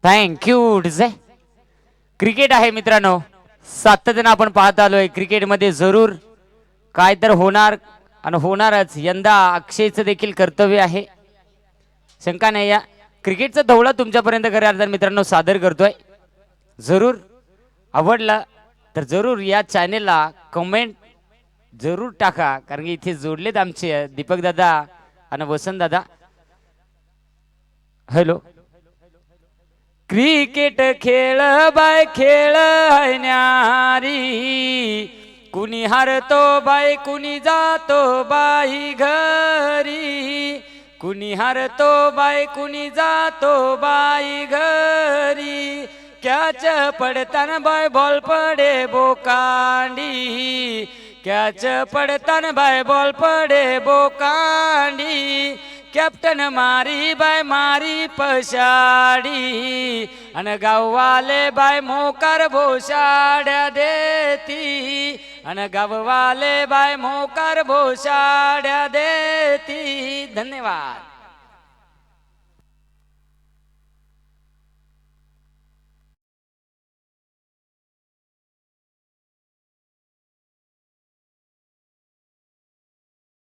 Thank you डिझाय. Cricket आहे मित्रांनो, 7 जण आपण पाहत आलोय. क्रिकेटमध्ये जरूर काय तर होणार आणि होणारच. यंदा अक्षयचं देखील कर्तव्य आहे, शंका नाही. या क्रिकेटचा धवळा तुमच्यापर्यंत खऱ्या अर्थाने मित्रांनो सादर करतोय. जरूर आवडला तर जरूर या चॅनेलला कमेंट जरूर टाका, कारण की इथे जोडलेत आमचे दीपक दादा आणि वसंत दादा. हॅलो. क्रिकेट खेळ बाय खेळ आहे न्यारी, कुणी हारतो बाय कुणी जातो बाई घरी, कुणी हारतो बाय कुणी जातो बाई घरी. कॅच पडताना बाय बॉल पडे बोकांडी, कॅच पडताना बाय बॉल पडे बोकांडी. कॅप्टन मारी बाय मारी पशाडी, अन गाववाले बाय मोकार भोशाड्या देती, अन गाववाले बाय मोकार भोशाड्या देती. धन्यवाद.